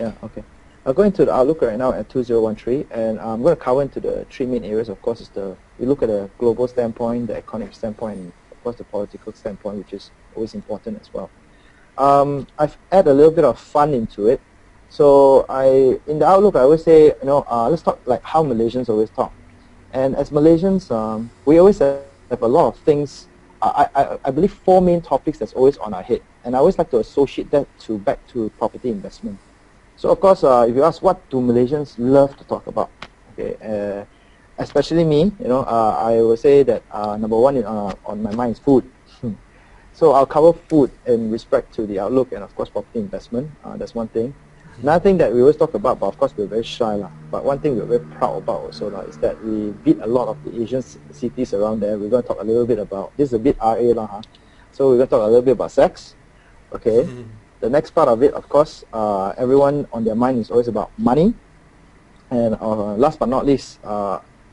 Yeah, okay. I'll go into the outlook right now at 2013, and I'm going to cover into the three main areas. Of course, we look at the global standpoint, the economic standpoint, and of course the political standpoint, which is always important as well. I've added a little bit of fun into it. So in the outlook, I always say, let's talk like how Malaysians always talk. And as Malaysians, we always have a lot of things. I believe four main topics that's always on our head, and I always like to associate that back to property investment. So of course, if you ask what do Malaysians love to talk about, okay, especially me, I will say that number one on my mind is food. So I'll cover food in respect to the outlook and of course property investment. That's one thing. Another thing that we always talk about, but of course we're very shy lah. But one thing we're very proud about also lah, is that we beat a lot of the Asian cities around there. We're going to talk a little bit about, this is a bit RA lah, huh? So we're going to talk a little bit about sex. Okay. The next part of it, of course, everyone on their mind is always about money. And last but not least,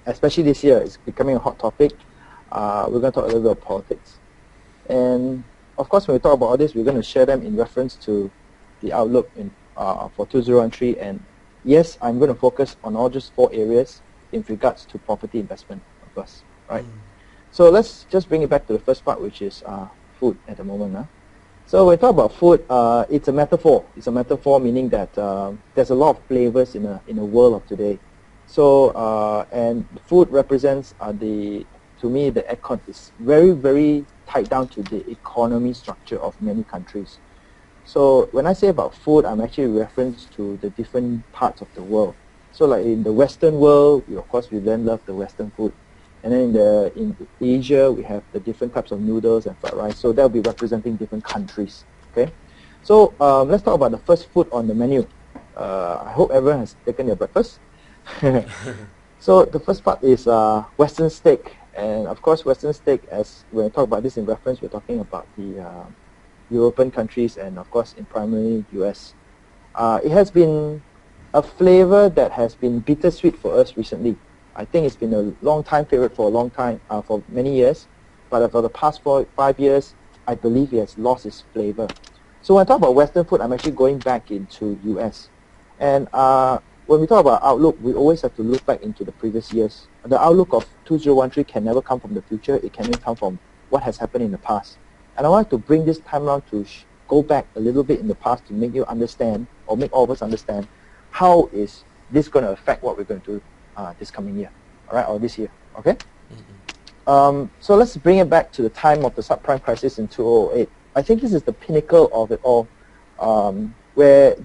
especially this year, it's becoming a hot topic. We're going to talk a little bit about politics. And of course, when we talk about all this, we're going to share them in reference to the outlook for 2013. And yes, I'm going to focus on all just four areas in regards to property investment, of course, right? So let's just bring it back to the first part, which is food at the moment. So when we talk about food, it's a metaphor. It's a metaphor meaning that there's a lot of flavors in a world of today. So and food represents to me, the econ is very, very tied down to the economy structure of many countries. So when I say about food, I'm actually reference to the different parts of the world. So like in the Western world, of course, we then love the Western food. And then in Asia, we have the different types of noodles and fried rice. So that'll be representing different countries. Okay. So let's talk about the first food on the menu. I hope everyone has taken their breakfast. So the first part is Western steak. And of course, Western steak, as when we talk about this in reference, we're talking about the European countries and of course in primarily US. It has been a flavor that has been bittersweet for us recently. I think it's been a long time favorite for a long time, for many years, but for the past 5 years, I believe it has lost its flavor. So when I talk about Western food, I'm actually going back into US. And when we talk about outlook, we always have to look back into the previous years. The outlook of 2013 can never come from the future, it can only come from what has happened in the past. And I want to bring this time around to go back a little bit in the past to make you understand, or make all of us understand, how is this going to affect what we're going to do this coming year, all right, or this year, okay? So let's bring it back to the time of the subprime crisis in 2008. I think this is the pinnacle of it all, where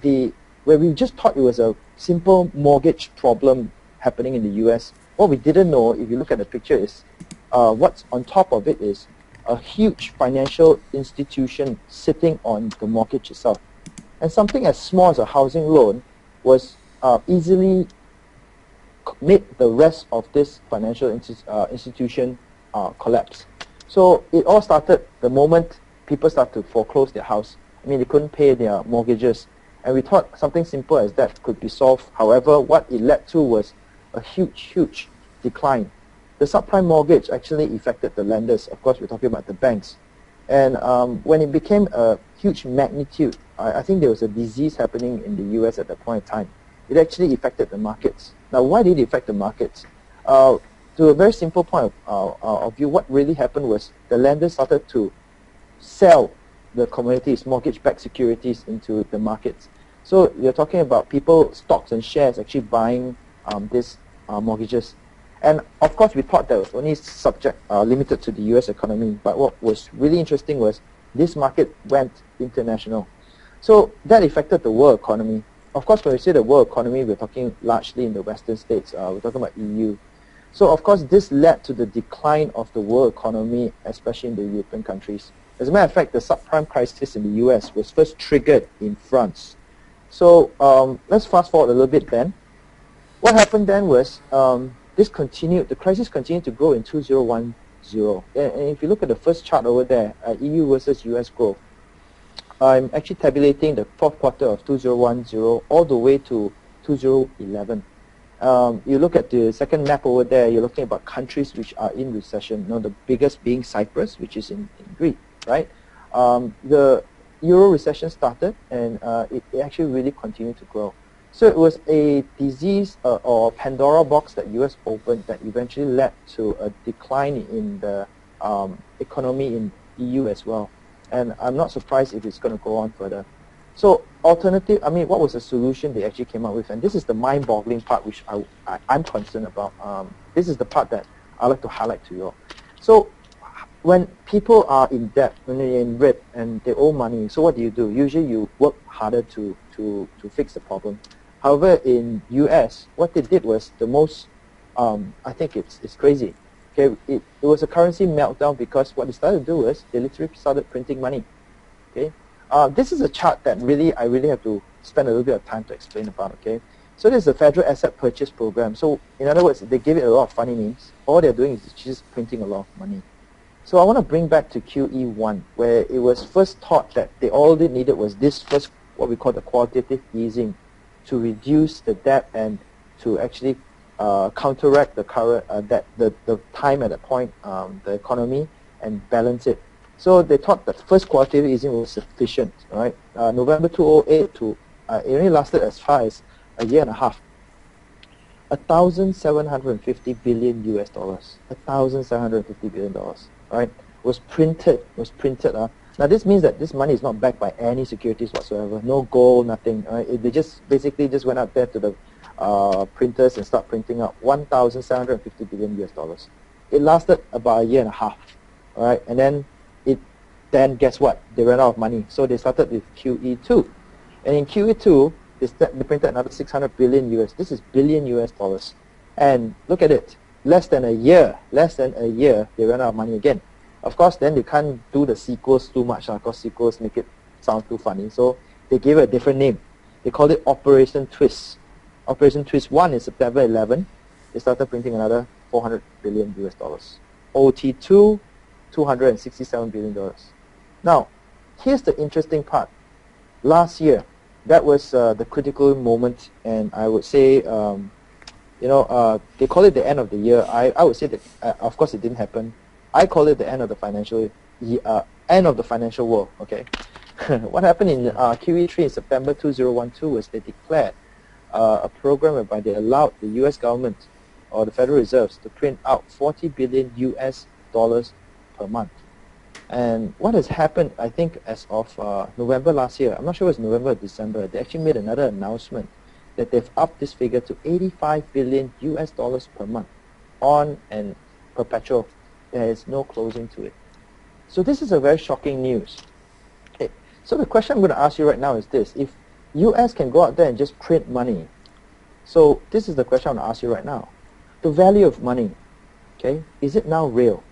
we just thought it was a simple mortgage problem happening in the US. What we didn't know, if you look at the picture, is what's on top of it is a huge financial institution sitting on the mortgage itself. And something as small as a housing loan was easily made the rest of this financial institution collapse. So it all started the moment people started to foreclose their house. I mean, they couldn't pay their mortgages. And we thought something simple as that could be solved. However, what it led to was a huge, huge decline. The subprime mortgage actually affected the lenders. Of course, we're talking about the banks. And when it became a huge magnitude, I think there was a disease happening in the US at that point in time. It actually affected the markets. Now, why did it affect the markets? To a very simple point of view, what really happened was the lenders started to sell the commodities, mortgage-backed securities into the markets. So you're talking about people, stocks and shares actually buying these mortgages. And of course, we thought that was only limited to the US economy. But what was really interesting was this market went international. So that affected the world economy. Of course, when we say the world economy, we're talking largely in the Western states. We're talking about EU. So of course, this led to the decline of the world economy, especially in the European countries. As a matter of fact, the subprime crisis in the US was first triggered in France. So let's fast forward a little bit then. What happened then was the crisis continued to grow in 2010. And if you look at the first chart over there, EU versus US growth, I'm actually tabulating the fourth quarter of 2010 all the way to 2011. You look at the second map over there, you're looking about countries which are in recession. The biggest being Cyprus, which is in Greece, right? Euro recession started, and it actually really continued to grow. So it was a disease or Pandora box that US opened that eventually led to a decline in the economy in EU as well. And I'm not surprised if it's going to go on further. So alternative, I mean, what was the solution they actually came up with? And this is the mind-boggling part which I'm concerned about. This is the part that I'd like to highlight to you all. So when people are in debt, when they're in red and they owe money, so what do? Usually you work harder to fix the problem. However, in US, what they did was the most, I think it's crazy. Okay, it was a currency meltdown because what they started to do was they literally started printing money. Okay, this is a chart that I really have to spend a little bit of time to explain about. Okay, so this is the Federal Asset Purchase Program. So in other words, they give it a lot of funny names. All they're doing is just printing a lot of money. So I want to bring back to QE1, where it was first thought that all they needed was this first, what we call the quantitative easing, to reduce the debt and to actually counteract the current the time at that point, the economy, and balance it. So they thought that first quantitative easing was sufficient, right? November 2008 to it only lasted as far as a year and a half. 1,750 billion US dollars. 1,750 billion dollars, right? Was printed. Now this means that this money is not backed by any securities whatsoever. No gold, nothing. They just basically just went out there to the printers and start printing out 1,750 billion US dollars. It lasted about a year and a half, all right? And then guess what? They ran out of money, so they started with QE2, and in QE2 they printed another 600 billion US. This is billion US dollars, and look at it. Less than a year, they ran out of money again. Of course, then they can't do the sequels too much because sequels make it sound too funny. So they gave it a different name. They called it Operation Twist. Operation Twist 1 is September 11. They started printing another 400 billion US dollars. OT2, 267 billion dollars. Now, here's the interesting part. Last year, that was the critical moment, and I would say, they call it the end of the year. I would say that, of course, it didn't happen. I call it the end of the financial world. Okay, what happened in QE3 in September 2012 was they declared a program whereby they allowed the U.S. government or the Federal Reserves to print out 40 billion US dollars per month. And what has happened, I think, as of November last year, I'm not sure it was November or December, they actually made another announcement that they've upped this figure to 85 billion US dollars per month on and perpetual. There is no closing to it. So this is a very shocking news. Okay. So the question I'm going to ask you right now is this. If US can go out there and just print money, so this is the question I'm going to ask you right now. The value of money, okay, is it now real?